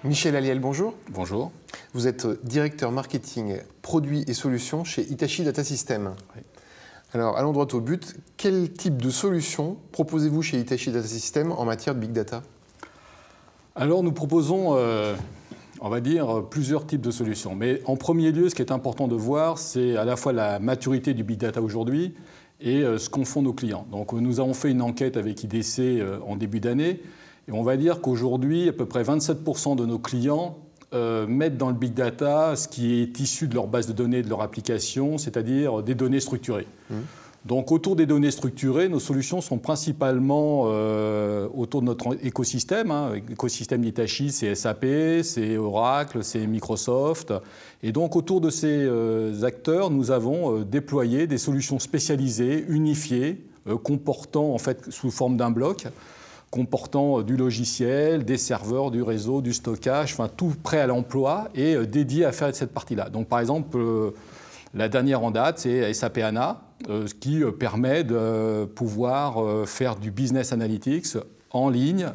Michel Aliel, bonjour. Bonjour. Vous êtes directeur marketing, produits et solutions chez Hitachi Data Systems. Oui. Alors, allons droit au but. Quel type de solution proposez-vous chez Hitachi Data Systems en matière de big data? Alors, nous proposons, on va dire, plusieurs types de solutions. Mais en premier lieu, ce qui est important de voir, c'est à la fois la maturité du big data aujourd'hui et ce qu'en font nos clients. Donc, nous avons fait une enquête avec IDC en début d'année. Et on va dire qu'aujourd'hui, à peu près 27% de nos clients mettent dans le big data ce qui est issu de leur base de données, de leur application, c'est-à-dire des données structurées. Donc autour des données structurées, nos solutions sont principalement autour de notre écosystème. L'écosystème d'Hitachi, c'est SAP, c'est Oracle, c'est Microsoft. Et donc autour de ces acteurs, nous avons déployé des solutions spécialisées, unifiées, comportant en fait sous forme d'un bloc, comportant du logiciel, des serveurs, du réseau, du stockage, enfin tout prêt à l'emploi et dédié à faire cette partie-là. Donc par exemple, la dernière en date, c'est SAP HANA, ce qui permet de pouvoir faire du business analytics en ligne,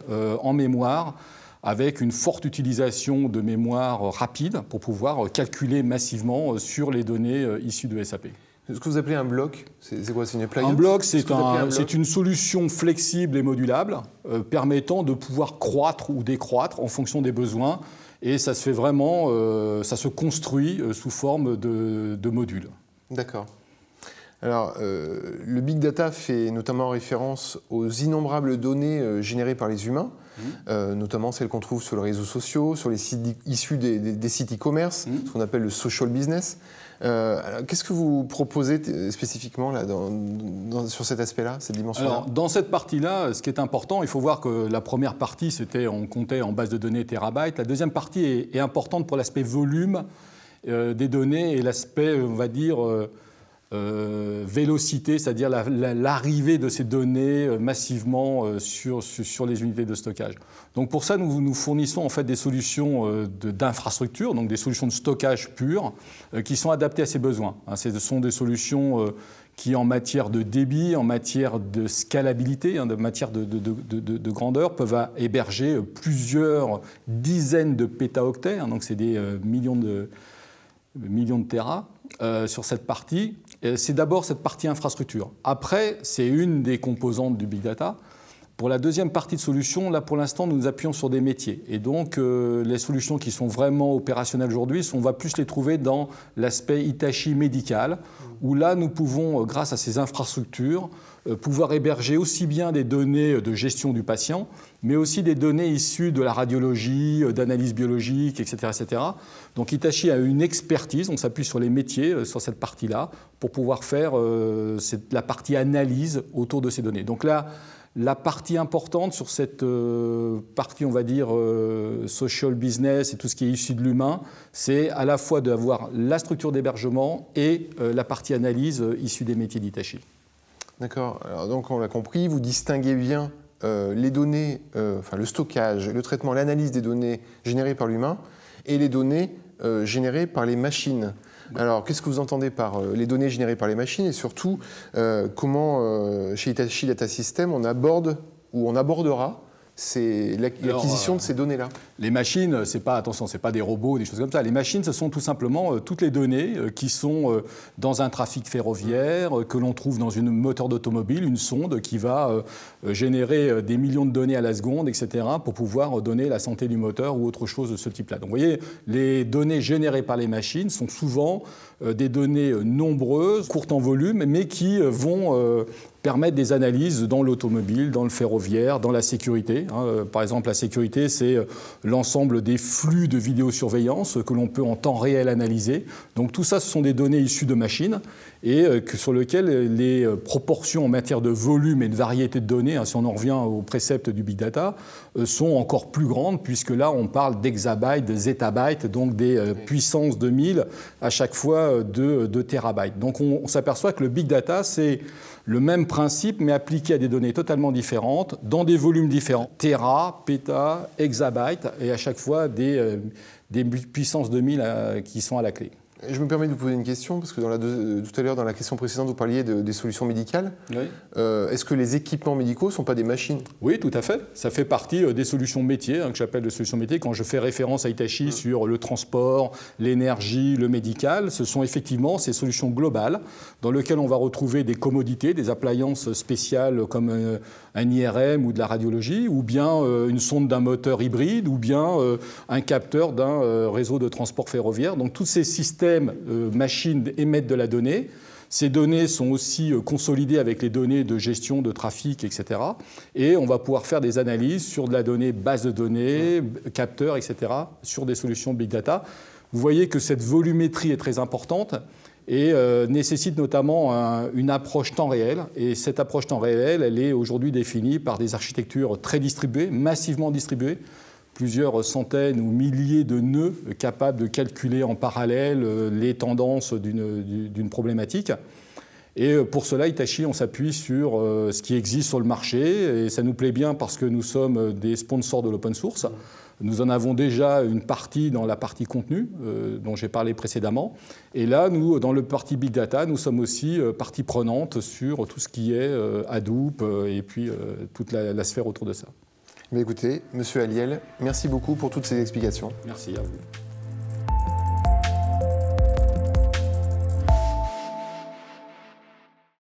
en mémoire, avec une forte utilisation de mémoire rapide pour pouvoir calculer massivement sur les données issues de SAP. Ce que vous appelez un bloc, c'est quoi? C'est une appliance? Un bloc, c'est une solution flexible et modulable permettant de pouvoir croître ou décroître en fonction des besoins. Et ça se fait vraiment, ça se construit sous forme de modules. D'accord. Alors, le big data fait notamment référence aux innombrables données générées par les humains, notamment celles qu'on trouve sur les réseaux sociaux, sur les sites issus des sites e-commerce, ce qu'on appelle le social business. Qu'est-ce que vous proposez spécifiquement là, sur cet aspect-là, cette dimension-là? Alors, dans cette partie-là, ce qui est important, il faut voir que la première partie, on comptait en base de données terabytes. La deuxième partie est importante pour l'aspect volume des données et l'aspect, on va dire, vélocité, c'est-à-dire l'arrivée de ces données massivement sur les unités de stockage. Donc pour ça, nous fournissons en fait des solutions d'infrastructure, donc des solutions de stockage pures, qui sont adaptées à ces besoins. Ce sont des solutions qui, en matière de débit, en matière de scalabilité, en matière de grandeur, peuvent héberger plusieurs dizaines de pétaoctets, donc c'est des millions de téras sur cette partie. C'est d'abord cette partie infrastructure. Après, c'est une des composantes du big data. Pour la deuxième partie de solution, là pour l'instant, nous nous appuyons sur des métiers. Et donc, les solutions qui sont vraiment opérationnelles aujourd'hui, on va plus les trouver dans l'aspect Hitachi médical, où là, nous pouvons, grâce à ces infrastructures, pouvoir héberger aussi bien des données de gestion du patient, mais aussi des données issues de la radiologie, d'analyse biologique, etc., etc. Donc Hitachi a une expertise, on s'appuie sur les métiers, sur cette partie-là, pour pouvoir faire la partie analyse autour de ces données. Donc là, la partie importante sur cette partie, on va dire, social business et tout ce qui est issu de l'humain, c'est à la fois d'avoir la structure d'hébergement et la partie analyse issue des métiers d'Hitachi. D'accord. Alors donc on l'a compris, vous distinguez bien les données, le stockage, le traitement, l'analyse des données générées par l'humain et les données générées par les machines. Alors, qu'est-ce que vous entendez par les données générées par les machines et surtout, comment, chez Hitachi Data Systems, on aborde ou on abordera l'acquisition de ces données-là? Les machines, attention, ce n'est pas des robots, des choses comme ça. Les machines, ce sont tout simplement toutes les données qui sont dans un trafic ferroviaire, que l'on trouve dans une moteur d'automobile, une sonde qui va générer des millions de données à la seconde, etc., pour pouvoir donner la santé du moteur ou autre chose de ce type-là. Donc vous voyez, les données générées par les machines sont souvent des données nombreuses, courtes en volume, mais qui vont permettre des analyses dans l'automobile, dans le ferroviaire, dans la sécurité. Par exemple, la sécurité, c'est l'ensemble des flux de vidéosurveillance que l'on peut en temps réel analyser. Donc tout ça, ce sont des données issues de machines et sur lesquelles les proportions en matière de volume et de variété de données, si on en revient au précepte du big data, sont encore plus grandes puisque là, on parle d'exabytes, de zétabytes, donc des puissances de 1000 à chaque fois de terabytes. Donc on s'aperçoit que le big data, c'est le même principe, mais appliqué à des données totalement différentes, dans des volumes différents. Téra, péta, hexabytes, et à chaque fois des puissances de 1000 qui sont à la clé. Je me permets de vous poser une question, parce que tout à l'heure, dans la question précédente, vous parliez des solutions médicales. Oui. Est-ce que les équipements médicaux ne sont pas des machines? Oui, tout à fait. Ça fait partie des solutions métiers, que j'appelle des solutions métiers. Quand je fais référence à Hitachi sur le transport, l'énergie, le médical, ce sont effectivement ces solutions globales dans lesquelles on va retrouver des commodités, des appliances spéciales comme un IRM ou de la radiologie, ou bien une sonde d'un moteur hybride, ou bien un capteur d'un réseau de transport ferroviaire. Donc tous ces systèmes machines émettent de la donnée. Ces données sont aussi consolidées avec les données de gestion de trafic, etc. Et on va pouvoir faire des analyses sur de la donnée, base de données, capteurs, etc., sur des solutions Big Data. Vous voyez que cette volumétrie est très importante et nécessite notamment une approche temps réel. Et cette approche temps réel, elle est aujourd'hui définie par des architectures très distribuées, massivement distribuées, plusieurs centaines ou milliers de nœuds capables de calculer en parallèle les tendances d'une problématique. Et pour cela, Hitachi, on s'appuie sur ce qui existe sur le marché. Et ça nous plaît bien parce que nous sommes des sponsors de l'open source. Nous en avons déjà une partie dans la partie contenu dont j'ai parlé précédemment. Et là, nous, dans le parti Big Data, nous sommes aussi partie prenante sur tout ce qui est Hadoop et puis toute la sphère autour de ça. Mais écoutez, Monsieur Aliel, merci beaucoup pour toutes ces explications. Merci à vous.